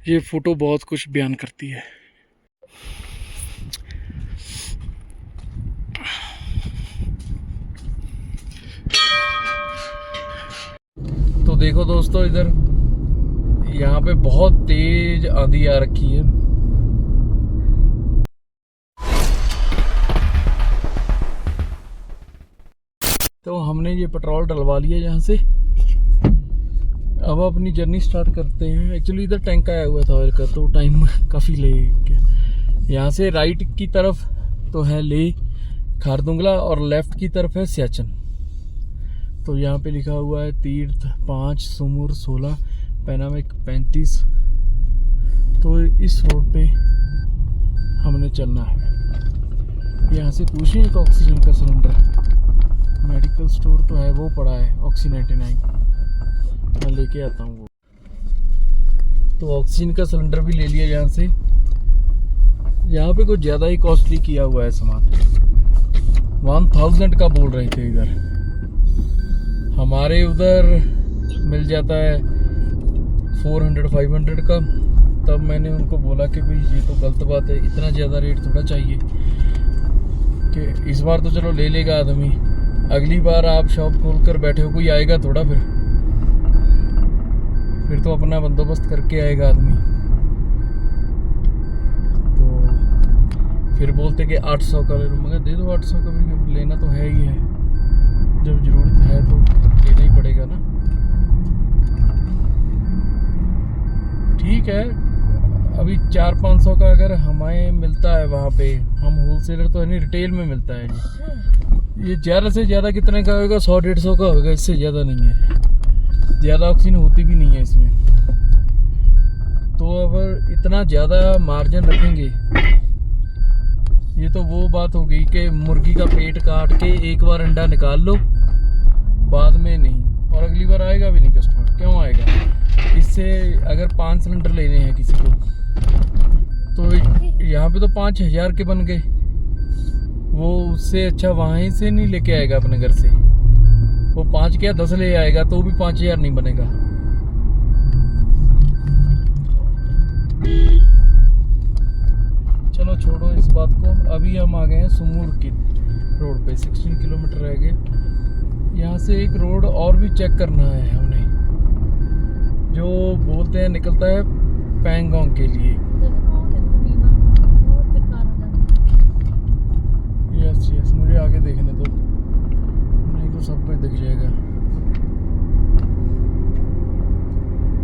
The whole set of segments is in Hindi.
ये फ़ोटो बहुत कुछ बयान करती है। तो देखो दोस्तों, इधर यहाँ पे बहुत तेज आंधी आ रखी है। तो हमने ये पेट्रोल डलवा लिया यहाँ से। अब अपनी जर्नी स्टार्ट करते हैं। एक्चुअली इधर टैंक आया हुआ था ऑयल का, तो टाइम काफ़ी ले गया। यहाँ से राइट की तरफ तो है ले खारदुंगला और लेफ्ट की तरफ है सियाचिन। तो यहाँ पे लिखा हुआ है तीर्थ 5, सुमुर 16, पैनामिक 35। तो इस रोड पे हमने चलना है। यहाँ से पूछें एक ऑक्सीजन का सिलेंडर, मेडिकल स्टोर तो है वो पड़ा है ऑक्सी 99, मैं लेके आता हूँ वो। तो ऑक्सीजन का सिलेंडर भी ले लिया यहाँ से। यहाँ पे कुछ ज़्यादा ही कॉस्टली किया हुआ है सामान, 1000 का बोल रहे थे इधर। हमारे उधर मिल जाता है 400-500 का। तब मैंने उनको बोला कि भाई ये तो गलत बात है, इतना ज़्यादा रेट थोड़ा चाहिए। कि इस बार तो चलो ले लेगा आदमी, अगली बार आप शॉप खोल कर बैठे हो, कोई आएगा थोड़ा, फिर तो अपना बंदोबस्त करके आएगा आदमी। तो फिर बोलते कि 800 का ले लो। मगर दे दो 800 का भी, लेना तो है ही है, जब ज़रूरत है तो लेना ही पड़ेगा ना। ठीक है, अभी 400-500 का अगर हमें मिलता है वहाँ पे, हम होलसेलर तो है नहीं, रिटेल में मिलता है जी। ये ज़्यादा से ज़्यादा कितने का होगा? 100-150 का होगा, इससे ज़्यादा नहीं है। ज़्यादा ऑक्सीजन होती भी नहीं है इसमें। तो अगर इतना ज़्यादा मार्जिन रखेंगे, ये तो वो बात हो गई कि मुर्गी का पेट काट के एक बार अंडा निकाल लो, बाद में नहीं, और अगली बार आएगा भी नहीं कस्टमर। क्यों आएगा? इससे अगर 5 सिलेंडर लेने हैं किसी को, तो यहाँ पे तो 5000 के बन गए। वो उससे अच्छा वहीं से नहीं लेके आएगा अपने घर से, वो 5 क्या 10 ले आएगा तो भी 5000 नहीं बनेगा। चलो छोड़ो इस बात को। अभी हम आ गए हैं सुमूर की रोड पे, 16 किलोमीटर रह गए। यहाँ से एक रोड और भी चेक करना है हमने, जो बोलते हैं निकलता है पैंगोंग के लिए। यस, मुझे आगे देखने दो, नहीं तो सब कुछ दिख जाएगा।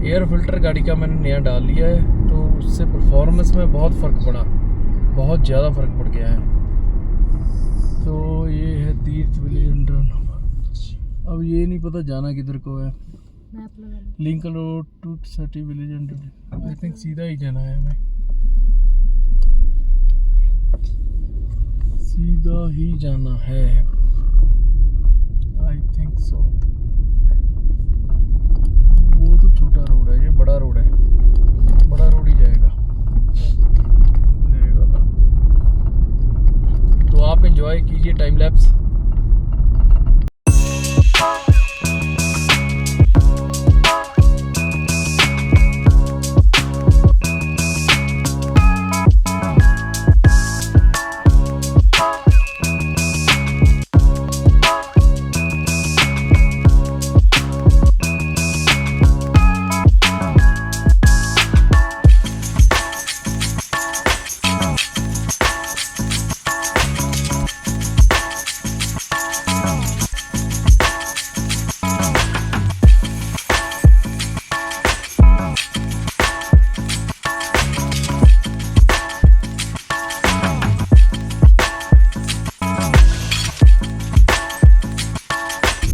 एयर फिल्टर गाड़ी का मैंने नया डाल लिया है, तो उससे परफॉर्मेंस में बहुत फ़र्क पड़ा, बहुत ज़्यादा फ़र्क पड़ गया है। तो ये है तीर्थ विलेज अंडर। अब ये नहीं पता जाना किधर को है। Lincoln road two 30 village under. I think सीधा ही जाना है हमें, सीधा ही जाना है। I think so. वो तो छोटा रोड है, ये बड़ा रोड है, बड़ा रोड ही जाएगा। तो आप एंजॉय कीजिए टाइम लैप्स।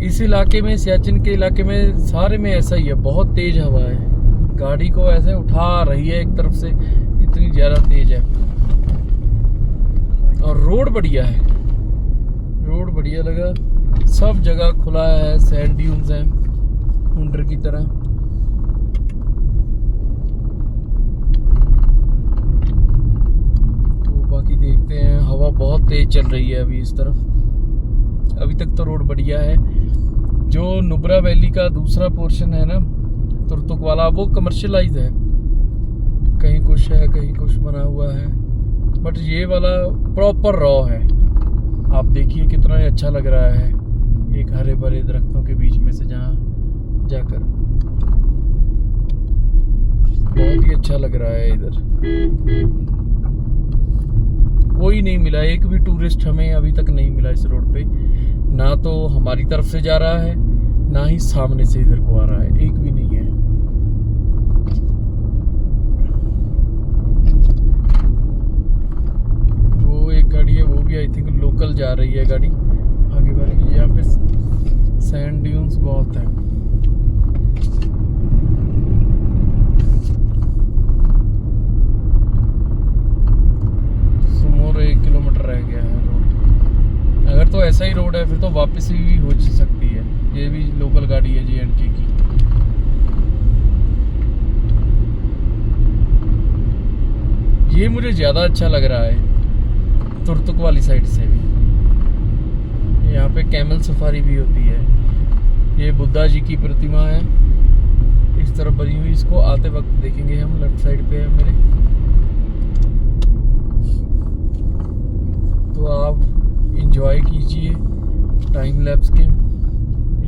इस इलाके में, सियाचिन के इलाके में, सारे में ऐसा ही है, बहुत तेज हवा है, गाड़ी को ऐसे उठा रही है एक तरफ से, इतनी ज़्यादा तेज है। और रोड बढ़िया है, रोड बढ़िया लगा, सब जगह खुला है, सैंड ड्यून्स हैं मुंडर की तरह। तो बाकी देखते हैं, हवा बहुत तेज चल रही है अभी इस तरफ। अभी तक तो रोड बढ़िया है। जो नुब्रा वैली का दूसरा पोर्शन है ना, तुरतुक वाला, वो कमर्शियलाइज है, कहीं कुछ है, कहीं कुछ बना हुआ है, बट ये वाला प्रॉपर रॉ है। आप देखिए कितना ही अच्छा लग रहा है एक हरे भरे दरख्तों के बीच में से जहाँ जाकर, बहुत ही अच्छा लग रहा है। इधर कोई नहीं मिला, एक भी टूरिस्ट हमें अभी तक नहीं मिला इस रोड पे, ना तो हमारी तरफ से जा रहा है ना ही सामने से इधर को आ रहा है, एक भी नहीं है। वो एक गाड़ी है, वो भी आई थिंक लोकल जा रही है गाड़ी आगे वाली। यहाँ पे सैंड ड्यून्स बहुत है। सुमोर 1 किलोमीटर रह गया है रोड। अगर तो ऐसा ही रोड है फिर तो वापस भी हो सकती है। ये भी लोकल गाड़ी है J&K की। ये मुझे ज़्यादा अच्छा लग रहा है तुर्तुक वाली साइड से भी। यहाँ पे कैमल सफारी भी होती है। ये बुद्धा जी की प्रतिमा है इस तरफ बनी हुई, इसको आते वक्त देखेंगे हम। लेफ्ट साइड पे है मेरे, तो आप इंजॉय कीजिए टाइम लैप्स के।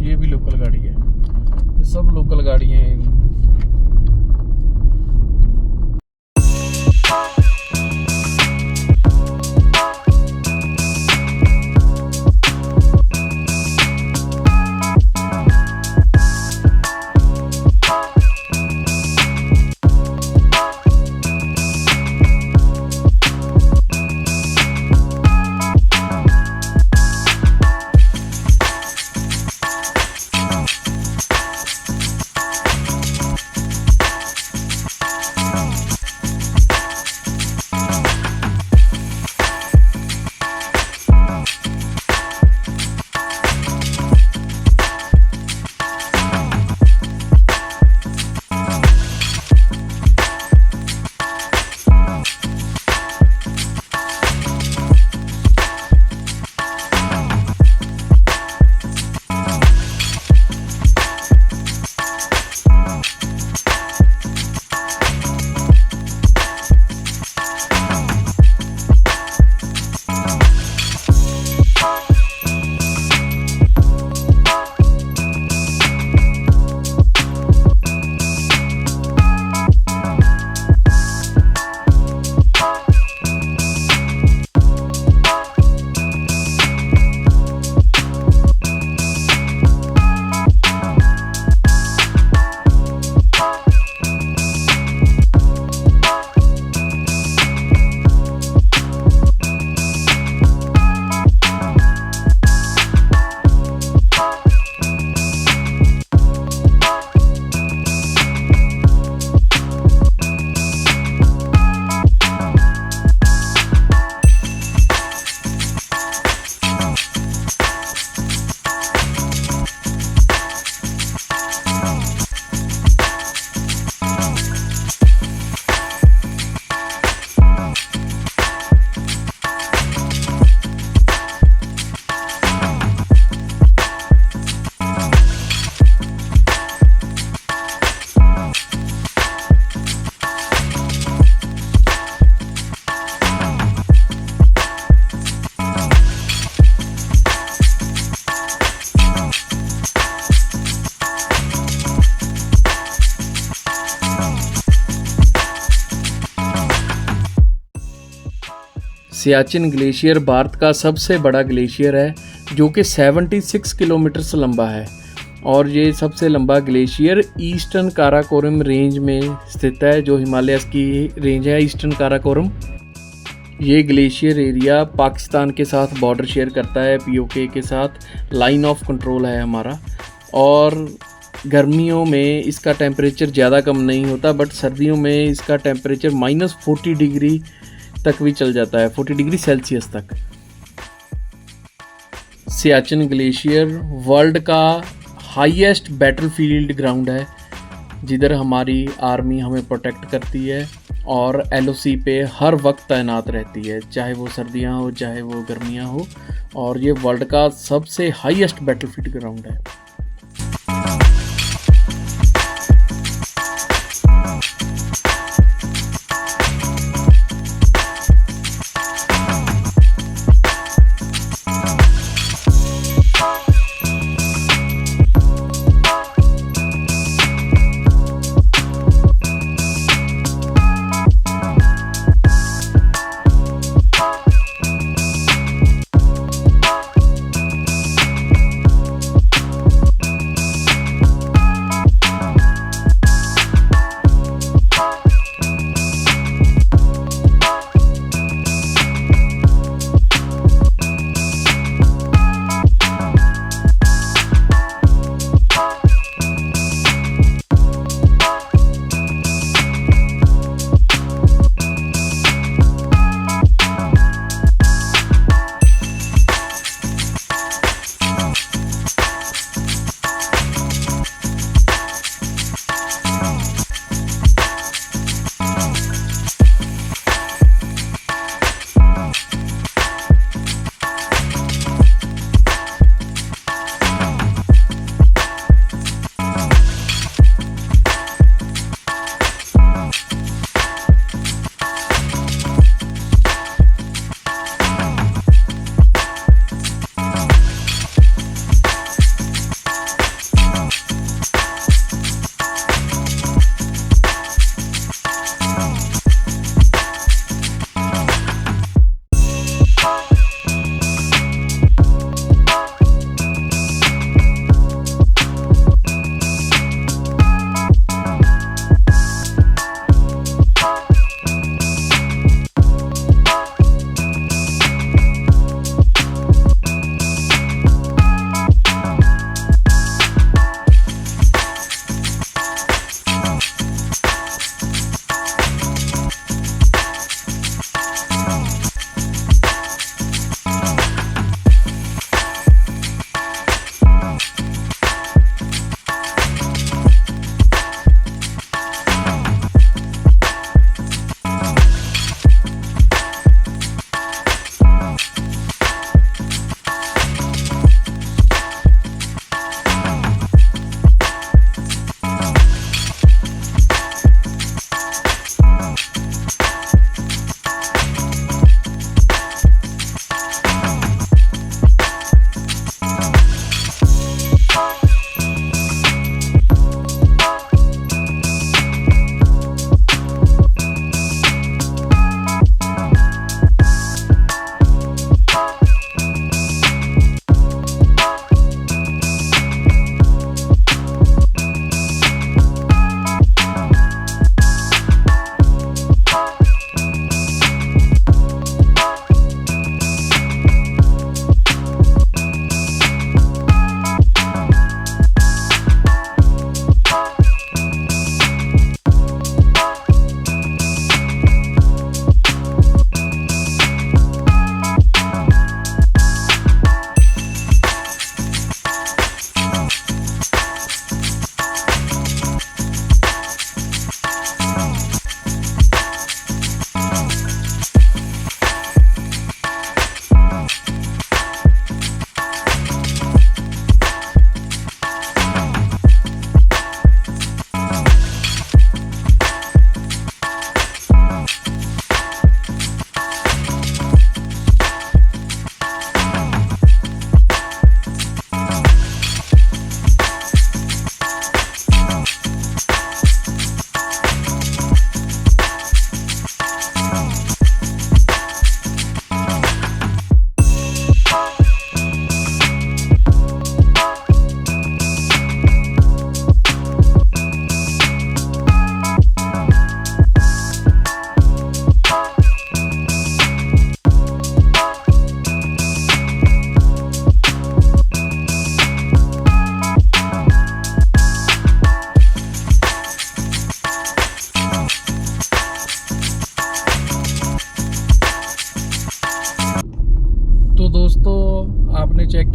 ये भी लोकल गाड़ी है, ये सब लोकल गाड़ियाँ हैं। सियाचिन ग्लेशियर भारत का सबसे बड़ा ग्लेशियर है जो कि 76 किलोमीटर से लंबा है, और ये सबसे लंबा ग्लेशियर ईस्टर्न काराकोरम रेंज में स्थित है, जो हिमालयस की रेंज है ईस्टर्न काराकोरम। ये ग्लेशियर एरिया पाकिस्तान के साथ बॉर्डर शेयर करता है, POK के साथ लाइन ऑफ कंट्रोल है हमारा। और गर्मियों में इसका टेम्परेचर ज़्यादा कम नहीं होता, बट सर्दियों में इसका टेम्परेचर -40 डिग्री तक भी चल जाता है, 40 डिग्री सेल्सियस तक। सियाचिन ग्लेशियर वर्ल्ड का हाईएस्ट बैटलफील्ड ग्राउंड है, जिधर हमारी आर्मी हमें प्रोटेक्ट करती है और LOC पे हर वक्त तैनात रहती है, चाहे वो सर्दियां हो चाहे वो गर्मियां हो। और ये वर्ल्ड का सबसे हाईएस्ट बैटलफील्ड ग्राउंड है।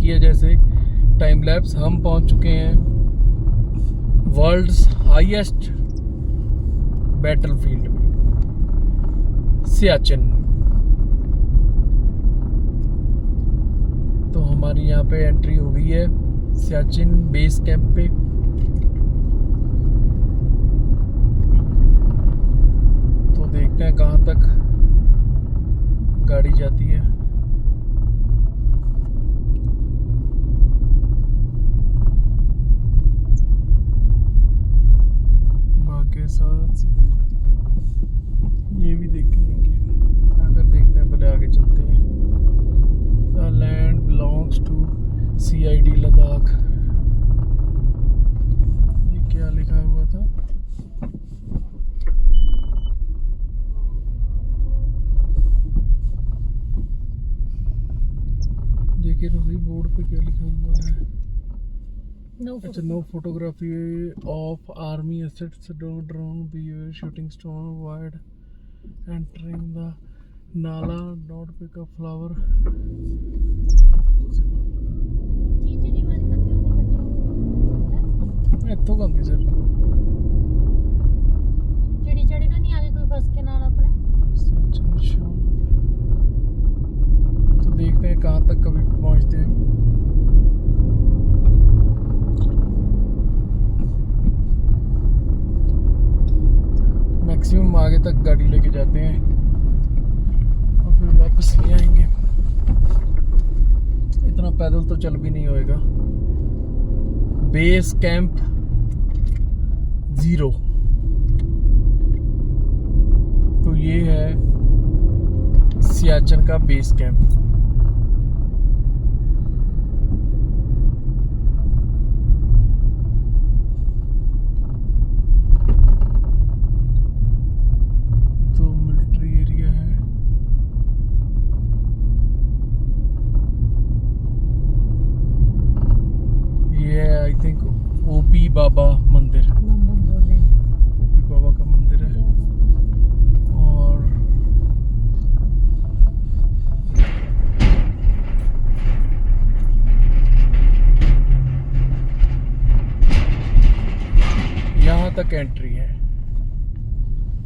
किया जैसे टाइम लैप्स, हम पहुंच चुके हैं वर्ल्ड्स हाईएस्ट बैटलफील्ड में, सियाचिन। तो हमारी यहाँ पे एंट्री हो गई है सियाचिन बेस कैंप पे। तो देखते हैं कहाँ तक गाड़ी जाती है। बाकी साथ ये भी देखेंगे, अगर देखते हैं पहले आगे चलते हैं। The land belongs to CID Ladakh. ये क्या लिखा हुआ था? देखिए तो सही बोर्ड पे क्या लिखा हुआ है। अच्छा, no photography of army assets, drone be shooting stone wide entering the nala, डॉट पिक अप फ्लावर। ਇੱਥੋਂ ਕੰਗੇ ਸਰ ਚਿੜੀ ਚੜੀ ਤਾਂ ਨਹੀਂ ਆ ਗਈ ਕੋਈ ਫਸ के ਨਾਲ अपने। तो देखते हैं कहाँ तक कभी पहुँचते हैं। मैक्सिमम आगे तक गाड़ी लेके जाते हैं और फिर वापस ले आएंगे। इतना पैदल तो चल भी नहीं होएगा। Base camp 0। तो ये है सियाचिन का बेस कैंप। तो मिलिट्री एरिया है। ये आई थिंक ओपी बाबा मंदिर, ओपी बाबा का मंदिर है। और यहाँ तक एंट्री है,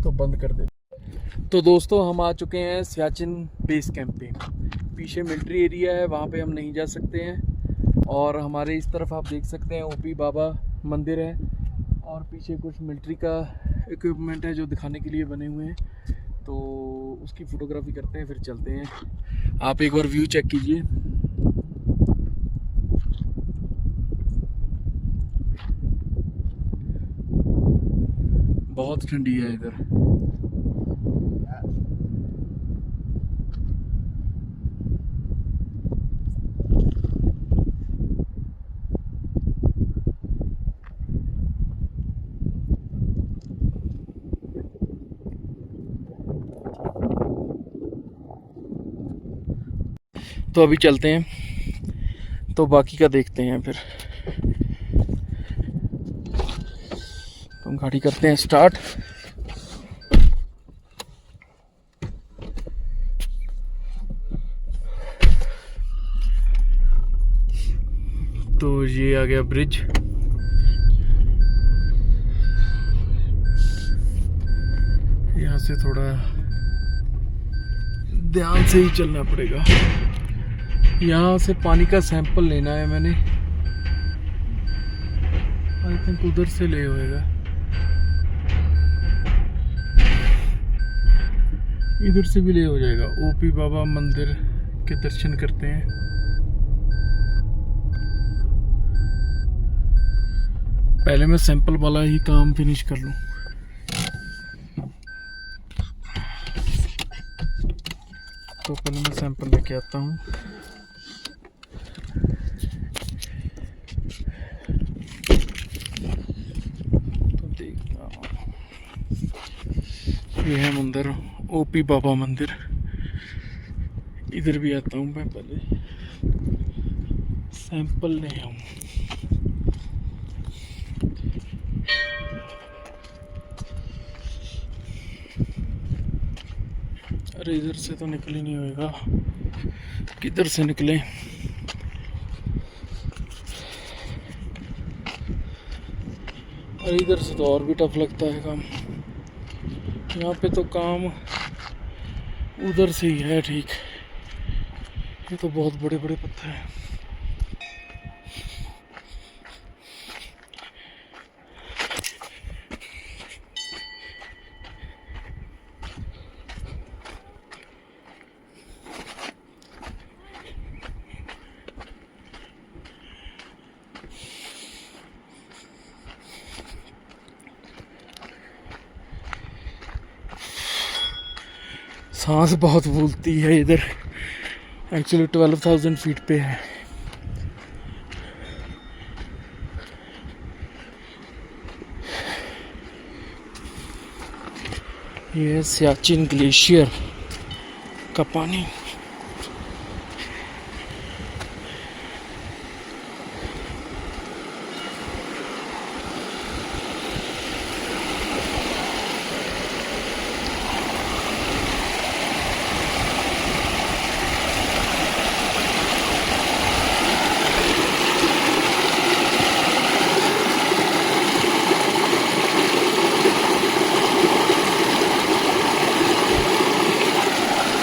तो बंद कर दे। तो दोस्तों हम आ चुके हैं सियाचिन बेस कैंप पे। पीछे मिलिट्री एरिया है, वहाँ पे हम नहीं जा सकते हैं। और हमारे इस तरफ आप देख सकते हैं ओपी बाबा मंदिर है, और पीछे कुछ मिलिट्री का इक्विपमेंट है जो दिखाने के लिए बने हुए हैं। तो उसकी फ़ोटोग्राफी करते हैं, फिर चलते हैं। आप एक बार व्यू चेक कीजिए। बहुत ठंडी है इधर। तो अभी चलते हैं, तो बाकी का देखते हैं फिर। तो हम गाड़ी करते हैं स्टार्ट। तो ये आ गया ब्रिज। यहाँ से थोड़ा ध्यान से ही चलना पड़ेगा। यहाँ से पानी का सैंपल लेना है मैंने। आई थिंक उधर से ले होएगा, इधर से भी ले हो जाएगा। ओपी बाबा मंदिर के दर्शन करते हैं। पहले मैं सैंपल वाला ही काम फिनिश कर लूँ। तो पहले मैं सैंपल लेके आता हूँ। तो देखता हूँ, ये है मंदिर, ओपी बाबा मंदिर। इधर भी आता हूँ मैं, पहले सैंपल ले आऊँ। अरे इधर से तो निकल ही नहीं होएगा, किधर से निकले। और इधर से तो और भी टफ लगता है काम। यहाँ पे तो काम उधर से ही है ठीक। ये तो बहुत बड़े बड़े पत्थर हैं। सांस बहुत फूलती है इधर। एक्चुअली 12,000 फीट पे है। ये सियाचिन ग्लेशियर का पानी।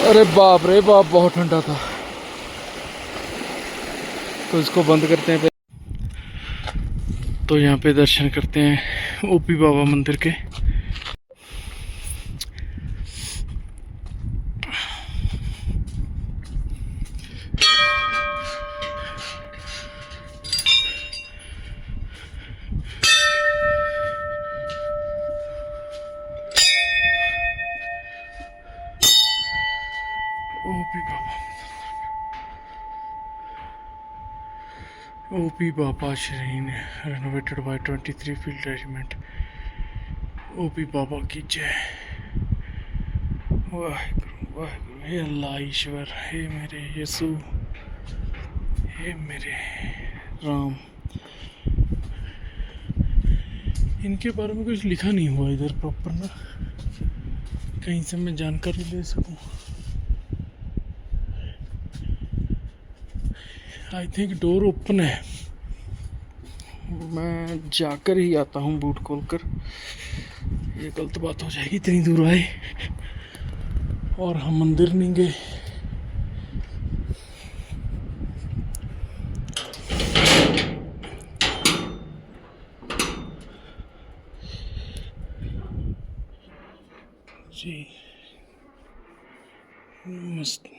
अरे बाप रे बाप, बहुत ठंडा था। तो इसको बंद करते हैं। तो यहाँ पे दर्शन करते हैं ओपी बाबा मंदिर के। OP Baba shrine renovated by 23 field regiment. OP Baba की जय। वाहिगुरु वाहिगुरु, हे अल्लाह ईश्वर, हे मेरे यीशु, हे मेरे राम। इनके बारे में कुछ लिखा नहीं हुआ इधर प्रॉपर ना, कहीं से मैं जानकारी ले सकूं। आई थिंक डोर ओपन है। मैं जाकर ही आता हूँ बूट खोलकर। ये गलत बात हो जाएगी, इतनी दूर आए और हम मंदिर नहीं गए। जी नमस्ते।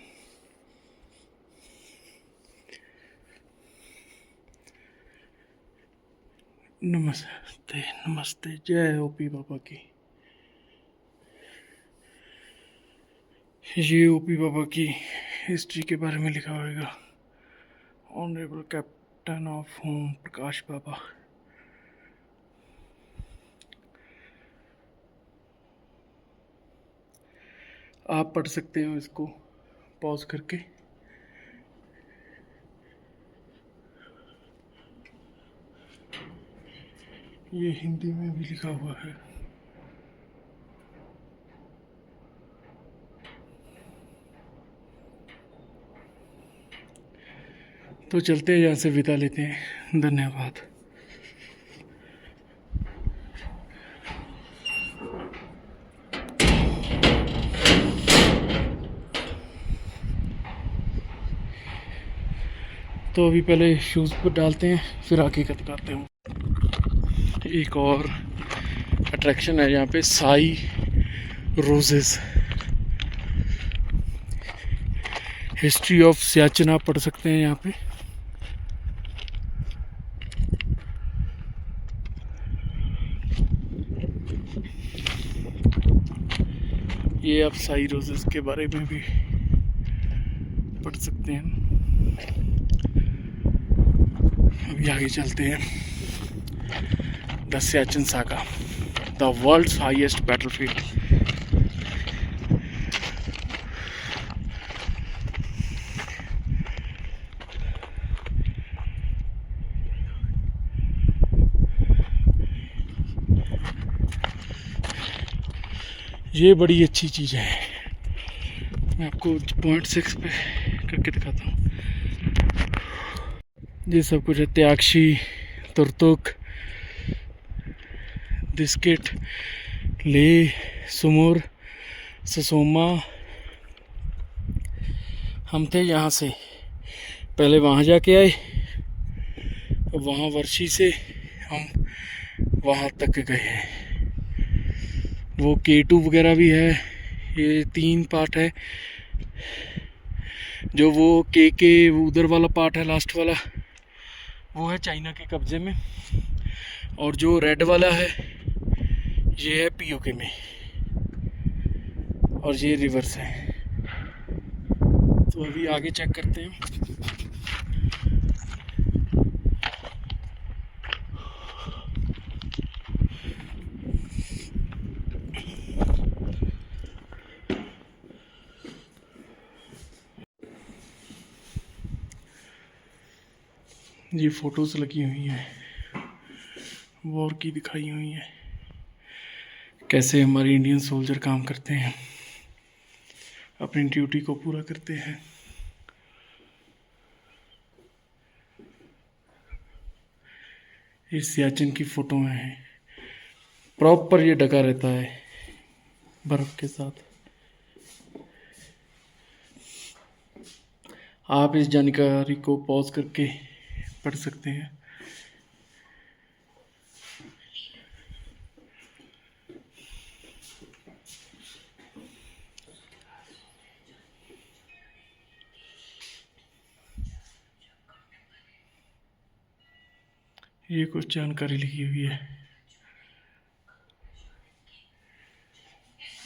नमस्ते नमस्ते, जय ओपी बाबा की। ये ओपी बाबा की हिस्ट्री के बारे में लिखा होगा। ऑनरेबल कैप्टन ऑफ होम प्रकाश बाबा। आप पढ़ सकते हो इसको पॉज करके। ये हिंदी में भी लिखा हुआ है। तो चलते हैं, यहाँ से विदा लेते हैं। धन्यवाद। तो अभी पहले शूज़ पर डालते हैं, फिर आगे करते हैं। एक और अट्रैक्शन है यहाँ पे, Sai roses. History of Siachen आप पढ़ सकते हैं यहाँ पे। ये आप साई रोजेस के बारे में भी पढ़ सकते हैं। अभी आगे चलते हैं। The Siachen saga, the world's highest battlefield. ये बड़ी अच्छी चीज़ है। मैं आपको 0.6 पे करके दिखाता हूँ। ये सब कुछ है, त्यागशी, तुर्तुक, दिस्किट, ले, सुमुर, ससोमा। हम थे यहाँ से पहले वहाँ जाके आए, वहाँ वर्षी से हम वहाँ तक गए हैं। वो K2 वगैरह भी है। ये 3 पार्ट है। जो वो के उधर वाला पार्ट है, लास्ट वाला, वो है चाइना के कब्जे में। और जो रेड वाला है ये है POK में, और ये रिवर्स है। तो अभी आगे चेक करते हैं। ये फोटोज लगी हुई हैं, वॉर की दिखाई हुई है, कैसे हमारे इंडियन सोल्जर काम करते हैं, अपनी ड्यूटी को पूरा करते हैं। ये सियाचिन की फोटो हैं। प्रॉपर ये ढका रहता है बर्फ के साथ। आप इस जानकारी को पॉज करके पढ़ सकते हैं। ये कुछ जानकारी लिखी हुई है।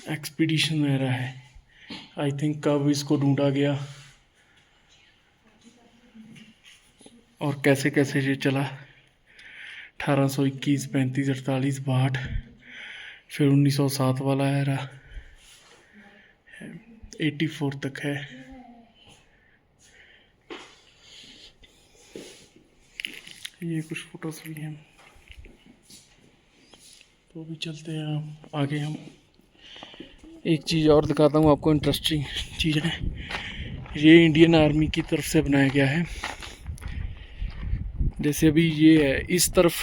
एक्सपीडिशन वगैरह है, आई थिंक कब इसको ढूंढा गया और कैसे कैसे ये चला। 1821, 35, 48, 62, फिर 1907 वाला एरा, 84 तक है। ये कुछ फोटोज भी हैं। तो अभी चलते हैं आगे। हम एक चीज़ और दिखाता हूँ आपको, इंटरेस्टिंग चीज़ है। ये इंडियन आर्मी की तरफ से बनाया गया है। जैसे अभी ये है, इस तरफ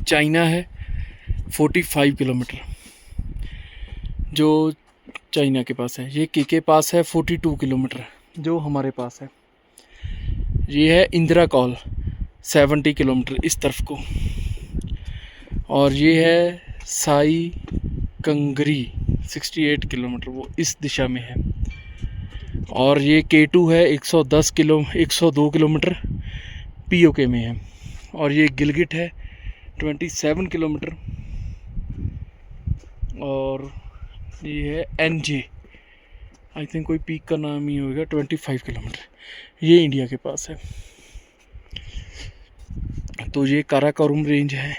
चाइना है 45 किलोमीटर जो चाइना के पास है। ये के पास है 42 किलोमीटर जो हमारे पास है। ये है इंदिरा कॉल 70 किलोमीटर इस तरफ को, और ये है साई कंगरी 68 किलोमीटर वो इस दिशा में है। और ये K2 है 102 किलोमीटर POK में है। और ये गिलगिट है 27 किलोमीटर, और ये है NJ, आई थिंक कोई पीक का नाम ही होगा, 25 किलोमीटर। ये इंडिया के पास है। तो ये काराकोरम रेंज है,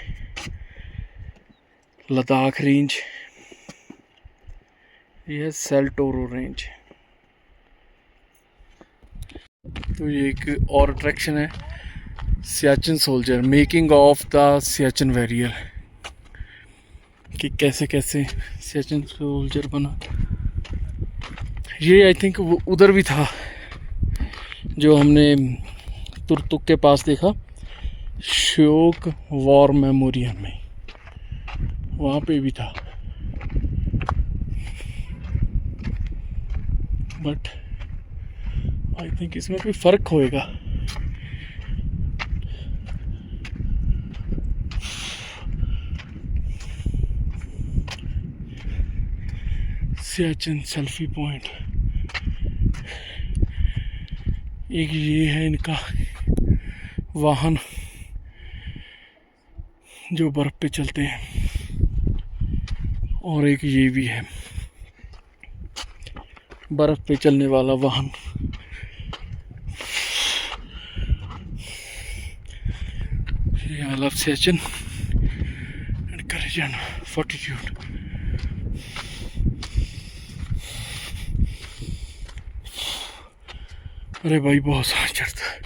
लद्दाख रेंज, ये है सेल्टोरो रेंज। तो ये एक और अट्रैक्शन है, Siachen soldier, making of the Siachen warrior, कि कैसे कैसे सियाचिन सोल्जर बना। ये आई थिंक उधर भी था जो हमने तुर्तुक के पास देखा, श्योक वॉर मेमोरियल में, वहाँ पे भी था। बट आई थिंक इसमें कोई फ़र्क होएगा। सियाचिन सेल्फी पॉइंट, एक ये है इनका वाहन जो बर्फ पे चलते हैं, और एक ये भी है बर्फ पे चलने वाला वाहन। I love Siachen and courage and fortitude. अरे भाई बहुत सारा चढ़ता है।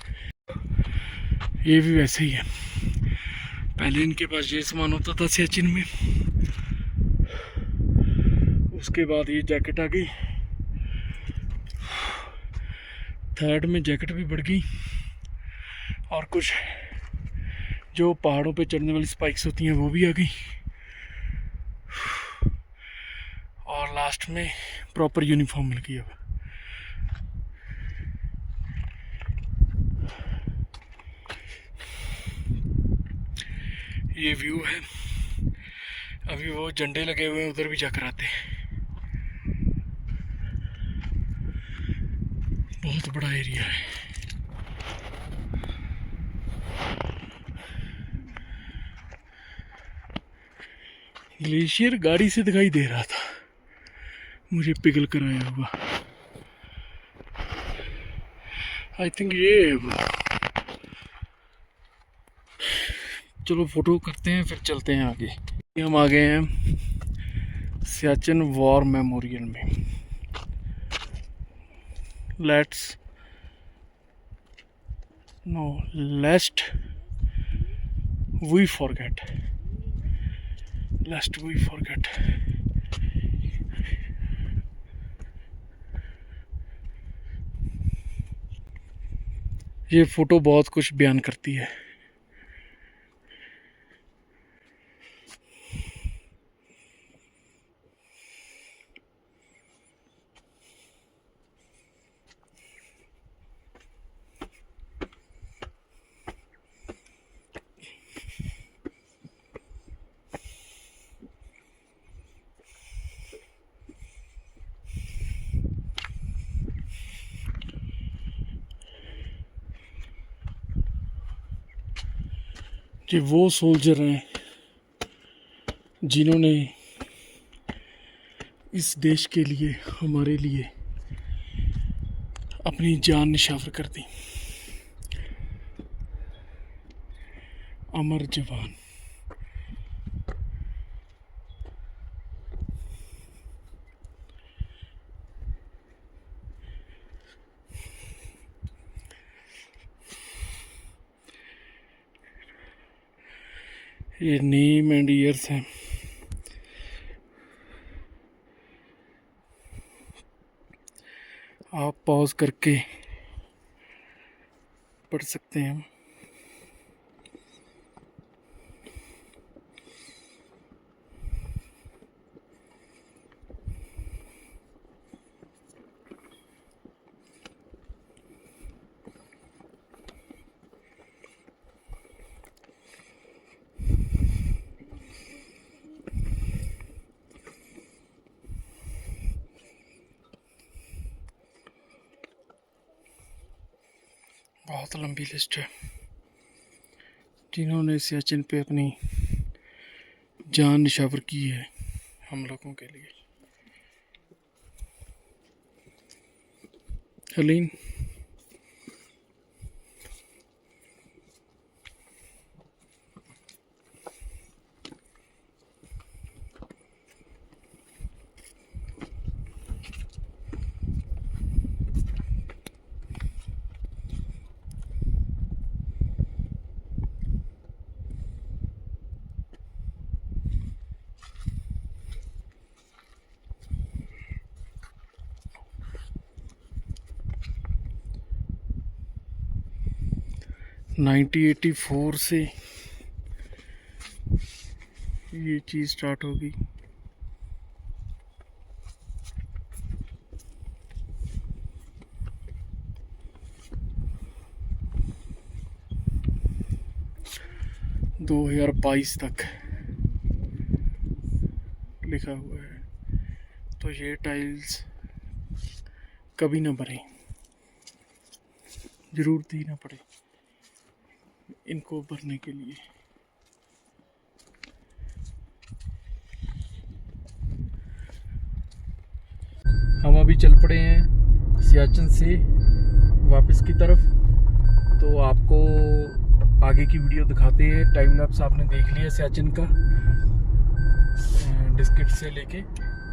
ये भी वैसे ही है, पहले इनके पास ये सामान होता था सियाचिन में, उसके बाद ये जैकेट आ गई, थर्ड में जैकेट भी बढ़ गई, और कुछ जो पहाड़ों पे चढ़ने वाली स्पाइक्स होती हैं वो भी आ गई, और लास्ट में प्रॉपर यूनिफॉर्म मिल गई। अब ये व्यू है, अभी वो झंडे लगे हुए हैं, उधर भी जाकर आते हैं। बहुत बड़ा एरिया है। ग्लेशियर गाड़ी से दिखाई दे रहा था मुझे, पिघल कर आया हुआ। आई थिंक ये है वो। चलो फोटो करते हैं फिर चलते हैं आगे। हम आ गए हैं सियाचिन वॉर मेमोरियल में। Let's know lest we forget, lest we forget. ये फोटो बहुत कुछ बयान करती है। कि वो सोल्जर हैं जिन्होंने इस देश के लिए, हमारे लिए अपनी जान निछावर कर दी। अमर जवान। ये नेम एंड ईयर्स हैं। आप पॉज करके पढ़ सकते हैं। बहुत लंबी लिस्ट है जिन्होंने सियाचिन पे अपनी जान निछावर की है हम लोगों के लिए। हलीन नाइनटीन 1984 से ये चीज़ स्टार्ट होगी। दो 2022 तक लिखा हुआ है। तो ये टाइल्स कभी ना बने, जरूरत ही ना पड़े इनको भरने के लिए। हम अभी चल पड़े हैं सियाचिन से वापस की तरफ। तो आपको आगे की वीडियो दिखाते हैं। टाइम लैप्स आपने देख लिया सियाचिन का, डिस्किट से लेके।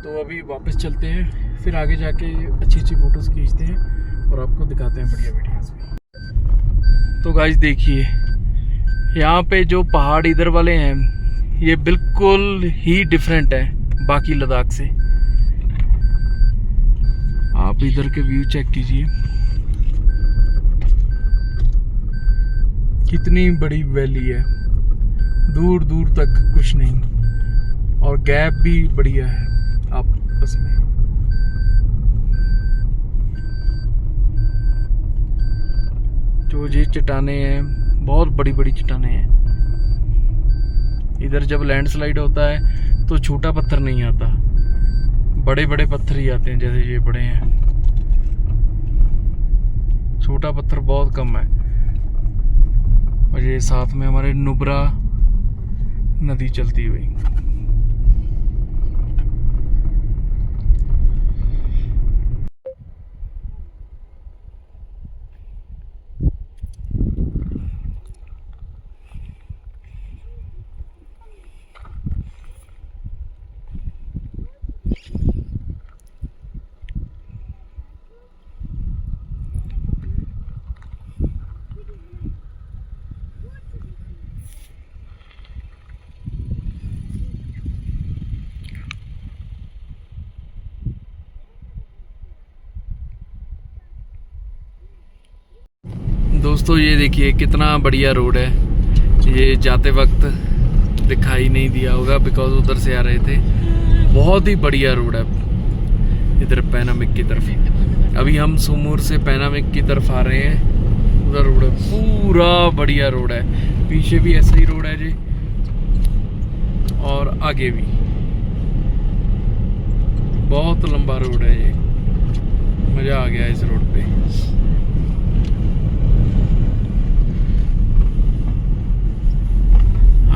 तो अभी वापस चलते हैं, फिर आगे जाके अच्छी अच्छी फ़ोटोज़ खींचते हैं और आपको दिखाते हैं बढ़िया वीडियोज़ में। तो गाइस देखिए, यहाँ पे जो पहाड़ इधर वाले हैं ये बिल्कुल ही डिफरेंट है बाकी लद्दाख से। आप इधर के व्यू चेक कीजिए, कितनी बड़ी वैली है। दूर दूर तक कुछ नहीं, और गैप भी बढ़िया है आपस में। जो ये चट्टाने हैं बहुत बड़ी बड़ी चट्टाने हैं। इधर जब लैंडस्लाइड होता है तो छोटा पत्थर नहीं आता, बड़े बड़े पत्थर ही आते हैं, जैसे ये बड़े हैं। छोटा पत्थर बहुत कम है। और ये साथ में हमारे नुब्रा नदी चलती हुई। दोस्तों ये देखिए कितना बढ़िया रोड है। ये जाते वक्त दिखाई नहीं दिया होगा बिकॉज उधर से आ रहे थे। बहुत ही बढ़िया रोड है इधर पैनामिक की तरफ। अभी हम सुमूर से पैनामिक की तरफ आ रहे हैं। उधर रोड है, पूरा बढ़िया रोड है। पीछे भी ऐसा ही रोड है जी, और आगे भी बहुत लंबा रोड है। ये मज़ा आ गया इस रोड पे।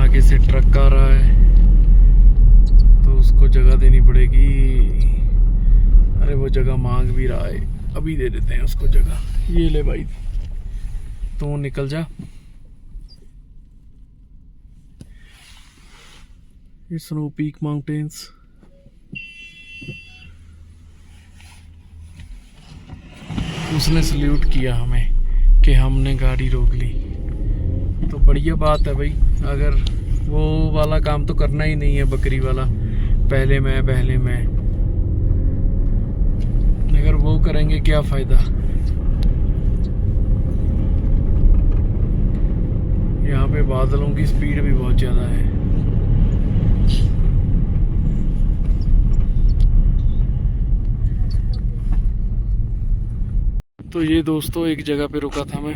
आगे से ट्रक आ रहा है तो उसको जगह देनी पड़ेगी। अरे वो जगह मांग भी रहा है, अभी दे देते हैं उसको जगह। ये ले भाई, तू निकल जा। ये स्नो पीक माउंटेन्स। उसने सल्यूट किया हमें कि हमने गाड़ी रोक ली, तो बढ़िया बात है भाई। अगर वो वाला काम तो करना ही नहीं है, बकरी वाला पहले मैं, अगर वो करेंगे क्या फायदा। यहाँ पे बादलों की स्पीड भी बहुत ज़्यादा है। तो ये दोस्तों एक जगह पे रुका था मैं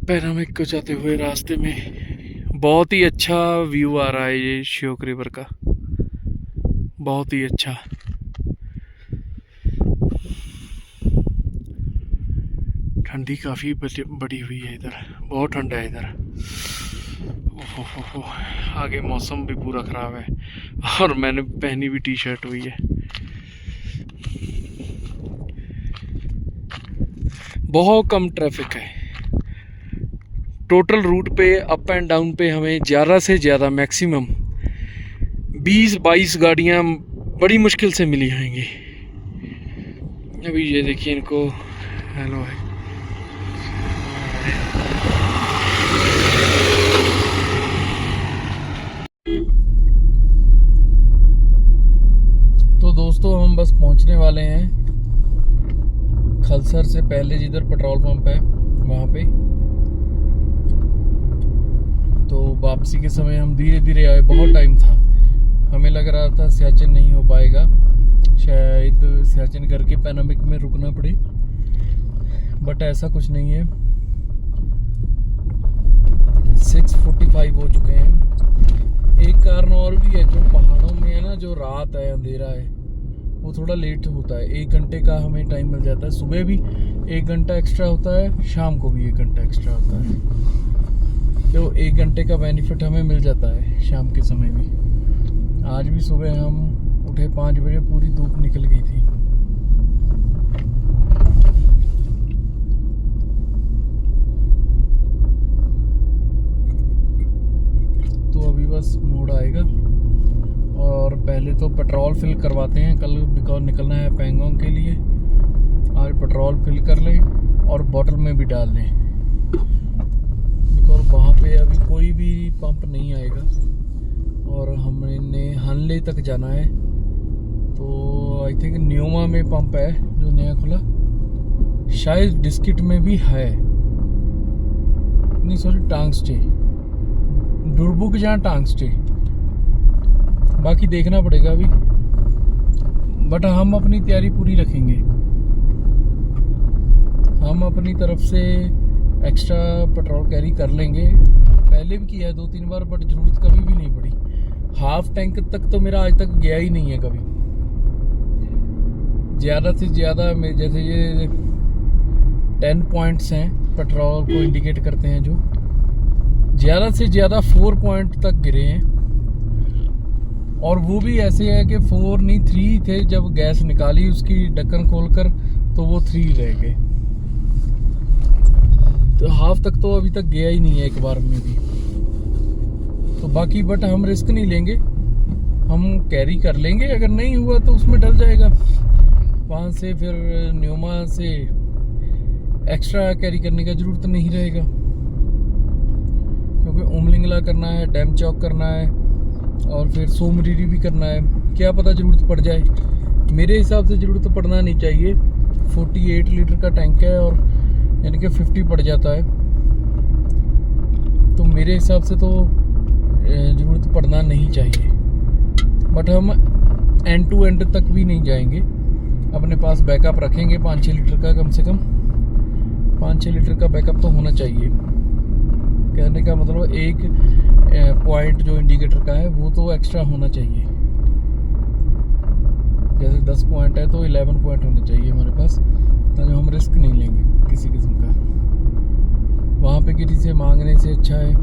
पैनामिक को जाते हुए। रास्ते में बहुत ही अच्छा व्यू आ रहा है ये श्योक रिवर का, बहुत ही अच्छा। ठंडी काफ़ी बड़ी हुई है इधर, बहुत ठंडा है इधर। ओहो, आगे मौसम भी पूरा ख़राब है और मैंने पहनी भी टी शर्ट हुई है। बहुत कम ट्रैफिक है। टोटल रूट पे अप एंड डाउन पे हमें ज़्यादा से ज़्यादा मैक्सिमम 20-22 गाड़ियाँ बड़ी मुश्किल से मिली जाएंगी। अभी ये देखिए इनको हेलो है। तो दोस्तों हम बस पहुंचने वाले हैं खलसर से पहले, जिधर पेट्रोल पंप है वहाँ पे। तो वापसी के समय हम धीरे धीरे आए, बहुत टाइम था। हमें लग रहा था सियाचिन नहीं हो पाएगा, शायद सियाचिन करके पैनामिक में रुकना पड़े, बट ऐसा कुछ नहीं है। 6:45 हो चुके हैं। एक कारण और भी है, जो पहाड़ों में है ना, जो रात है, अंधेरा है, वो थोड़ा लेट होता है। 1 घंटे का हमें टाइम मिल जाता है। सुबह भी 1 घंटा एक्स्ट्रा होता है, शाम को भी 1 घंटा एक्स्ट्रा होता है। तो 1 घंटे का बेनिफिट हमें मिल जाता है शाम के समय भी। आज भी सुबह हम उठे 5 बजे, पूरी धूप निकल गई थी। तो अभी बस मोड़ आएगा और पहले तो पेट्रोल फिल करवाते हैं कल, बिकॉज निकलना है पैंगोंग के लिए। आज पेट्रोल फिल कर लें और बोतल में भी डाल लें, बिकॉज वहाँ पे अभी कोई भी पंप नहीं आएगा और हमने हनले तक जाना है। तो आई थिंक न्योमा में पंप है जो नया खुला, शायद डिस्किट में भी है, नहीं सॉरी टांग स्टे, डुरबुक जहाँ टांग स्टे, बाकी देखना पड़ेगा अभी, बट हम अपनी तैयारी पूरी रखेंगे। हम अपनी तरफ से एक्स्ट्रा पेट्रोल कैरी कर लेंगे, पहले भी किया है 2-3 बार, बट ज़रूरत कभी भी नहीं पड़ी। हाफ टैंक तक तो मेरा आज तक गया ही नहीं है कभी। ज़्यादा से ज़्यादा में जैसे ये 10 पॉइंट्स हैं पेट्रोल को इंडिकेट करते हैं, जो ज़्यादा से ज़्यादा 4 पॉइंट तक गिरे हैं, और वो भी ऐसे है कि 4 नहीं 3 थे। जब गैस निकाली उसकी ढक्कन खोलकर तो वो 3 रह गए, तो हाफ तक तो अभी तक गया ही नहीं है एक बार में भी। तो बाकी बट हम रिस्क नहीं लेंगे, हम कैरी कर लेंगे, अगर नहीं हुआ तो उसमें डल जाएगा। वहाँ से फिर न्यूमा से एक्स्ट्रा कैरी करने का ज़रूरत नहीं रहेगा, क्योंकि उमलिंगला करना है, डैम चौक करना है, और फिर सोमरीरी भी करना है। क्या पता ज़रूरत पड़ जाए, मेरे हिसाब से ज़रूरत पड़ना नहीं चाहिए। 48 लीटर का टैंक है और यानी कि 50 पड़ जाता है, तो मेरे हिसाब से तो ज़रूरत पड़ना नहीं चाहिए। बट हम एंड टू एंड तक भी नहीं जाएंगे, अपने पास बैकअप रखेंगे 5-6 लीटर का, कम से कम 5-6 लीटर का बैकअप तो होना चाहिए। कहने का मतलब एक पॉइंट जो इंडिकेटर का है वो तो एक्स्ट्रा होना चाहिए। जैसे 10 पॉइंट है तो 11 पॉइंट होने चाहिए हमारे पास, ताकि हम रिस्क नहीं लेंगे किसी किस्म का। वहाँ पे किसी से मांगने से अच्छा है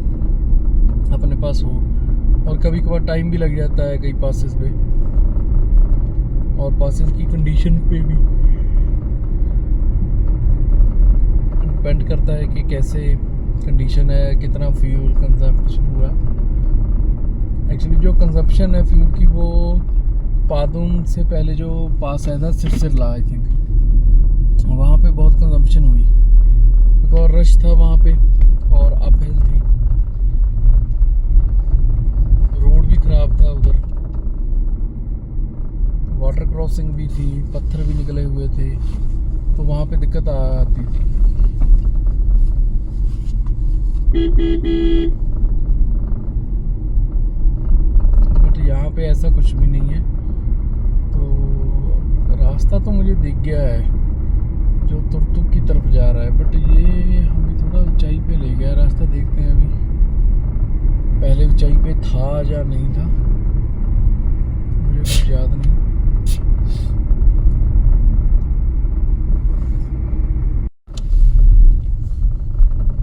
अपने पास हो, और कभी कभार टाइम भी लग जाता है कई पासेस पे, और पासेस की कंडीशन पे भी डिपेंड करता है कि कैसे कंडीशन है, कितना फ्यूल कंजप्शन हुआ। एक्चुअली जो कंजप्शन है फ्यूल की वो पादुम से पहले जो पास आया था सिरसिरला, आई थिंक वहाँ पे बहुत कंजप्शन हुई, बिकॉज रश था वहाँ पे और अपहिल थी, रोड भी ख़राब था उधर, वाटर क्रॉसिंग भी थी, पत्थर भी निकले हुए थे, तो वहाँ पे दिक्कत आती थी। बट यहाँ पे ऐसा कुछ भी नहीं है। तो रास्ता तो मुझे दिख गया है जो तुर्तुक की तरफ जा रहा है, बट ये हमें थोड़ा ऊंचाई पे ले गया रास्ता। देखते हैं अभी, पहले ऊंचाई पे था या नहीं था मुझे कुछ याद नहीं।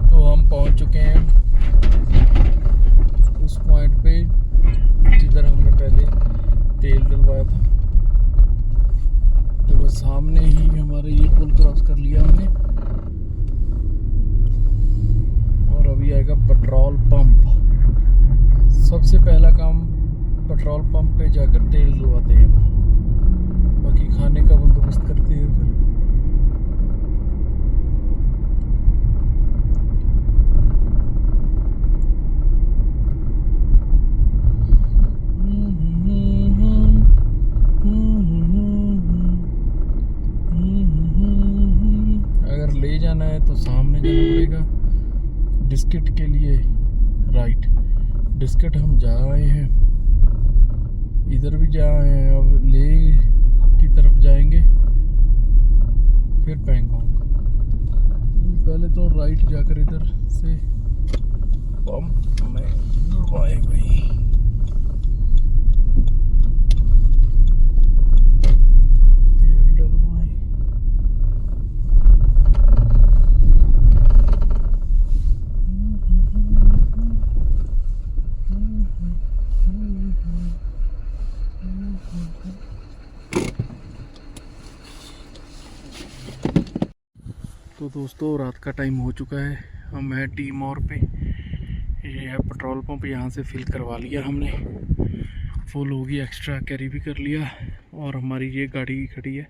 तो हम पहुंच चुके हैं उस पॉइंट पे जिधर हमने पहले तेल डलवाया था। तो वो सामने ही हमारे ये पुल क्रॉस कर लिया हमने, और अभी आएगा पेट्रोल पंप। सबसे पहला काम पेट्रोल पंप पे जाकर तेल डलवाते हैं, बाकी खाने का बंदोबस्त करते हैं फिर। अगर ले जाना है तो सामने जाना पड़ेगा डिस्किट के लिए, राइट। डिस्किट हम जा आए हैं, इधर भी जा आए हैं, अब ले की तरफ जाएंगे, फिर पैंगोंग। पहले तो राइट जाकर इधर से पंप में डलवाए भाई। तेल डलवाए, तो दोस्तों रात का टाइम हो चुका है, हम हैं टी मोर पे। ये है पेट्रोल पंप, यहाँ से फिल करवा लिया हमने, फुल होगी, एक्स्ट्रा कैरी भी कर लिया, और हमारी ये गाड़ी खड़ी है।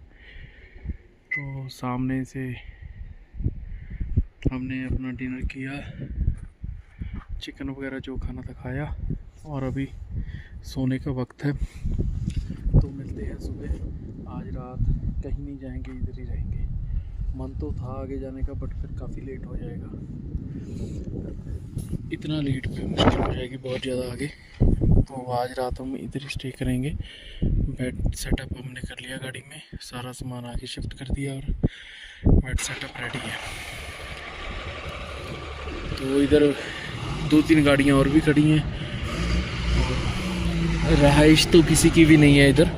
तो सामने से हमने अपना डिनर किया, चिकन वगैरह जो खाना था खाया, और अभी सोने का वक्त है। तो मिलते हैं सुबह। आज रात कहीं नहीं जाएंगे, इधर ही रहेंगे। मन तो था आगे जाने का, बट फिर काफ़ी लेट हो जाएगा। इतना लेट पे मुश्किल हो जाएगी बहुत ज़्यादा आगे। तो आज रात हम इधर ही स्टे करेंगे। बेड सेटअप हमने कर लिया गाड़ी में, सारा सामान आगे शिफ्ट कर दिया और बेड सेटअप रेडी है। तो इधर 2-3 गाड़ियाँ और भी खड़ी हैं। रहाइश तो किसी की भी नहीं है इधर,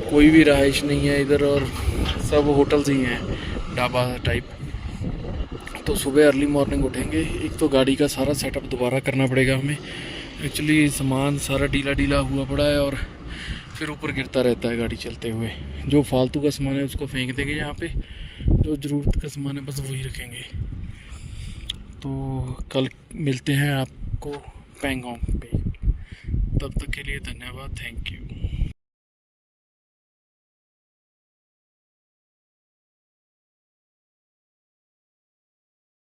कोई भी रहाइश नहीं है इधर, और सब होटल्स ही हैं, ढाबा टाइप। तो सुबह अर्ली मॉर्निंग उठेंगे। एक तो गाड़ी का सारा सेटअप दोबारा करना पड़ेगा हमें, एक्चुअली सामान सारा ढीला ढीला हुआ पड़ा है और फिर ऊपर गिरता रहता है गाड़ी चलते हुए। जो फालतू का सामान है उसको फेंक देंगे यहाँ पे, जो ज़रूरत का सामान है बस वही रखेंगे। तो कल मिलते हैं आपको पैंगोंग पे। तब तक के लिए धन्यवाद, थैंक यू।